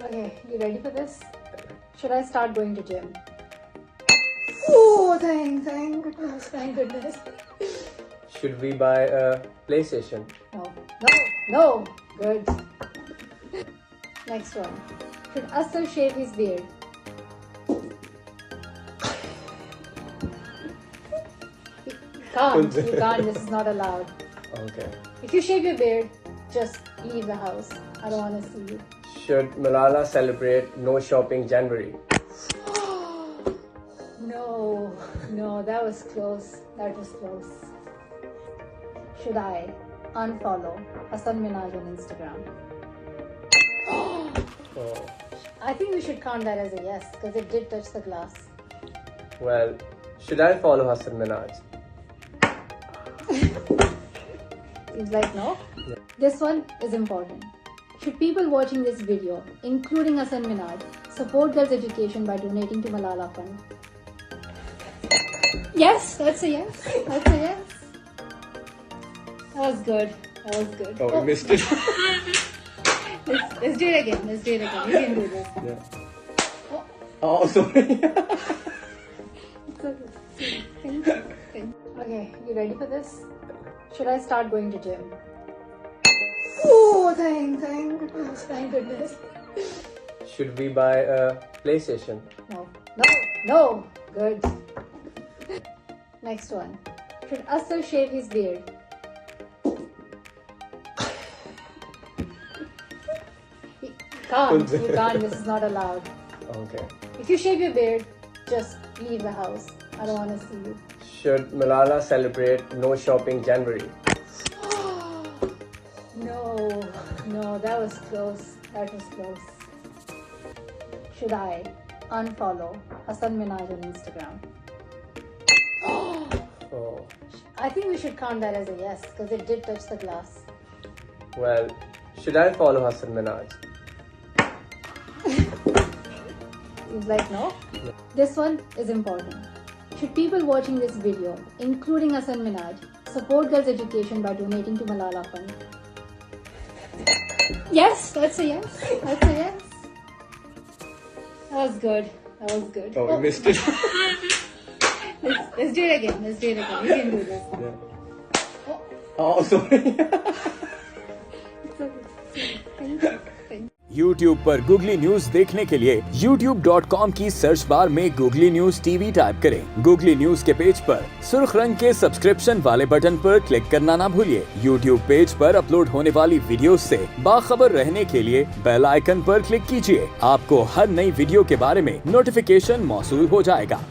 Okay, you ready for this? Should I start going to gym? Oh, thank goodness, thank goodness. Should we buy a PlayStation? No, good. Next one. Should Asal shave his beard? You can't, this is not allowed. Okay. If you shave your beard, just leave the house. I don't want to see you. Should Malala celebrate No Shopping January? No, that was close. Should I unfollow Hassan Minaj on Instagram? Oh. I think we should count that as a yes because it did touch the glass. Well, should I follow Hassan Minaj? Seems like no. Yeah. This one is important. Should people watching this video, including Hassan Minaj, support girls' education by donating to Malala Fund? Yes, that's a yes. That was good. Oh, we missed it. Let's do it again. We can do this. Yeah. Oh, sorry. It's okay. Thank you. Okay, you ready for this? Should I start going to gym? Oh, thank goodness. Should we buy a PlayStation? No, good. Next one. Should Asal shave his beard? You can't, this is not allowed. Okay. If you shave your beard, just leave the house. I don't want to see you. Should Malala celebrate No Shopping January? No, that was close. Should I unfollow Hassan Minaj on Instagram? Oh. I think we should count that as a yes because it did touch the glass. Well, should I follow Hassan Minaj? Seems like no. This one is important. Should people watching this video, including Hassan Minaj, support girls' education by donating to Malala Fund? Yes, that's a yes. That was good. Oh, we missed it. Let's do it again. We can do this. Yeah. Oh, sorry. It's okay. Thank you. YouTube पर Googly news देखने के लिए youtube.com की search bar में Googly news TV type करें। Googly news के page पर सुर्ख रंग के सब्सक्रिप्शन वाले बटन पर क्लिक करना ना भूलिए। YouTube पेज पर अपलोड होने वाली वीडियोस से बाखबर रहने के लिए बेल आइकन पर क्लिक कीजिए। आपको हर नई वीडियो के बारे में नोटिफिकेशन मौसूल हो जाएगा।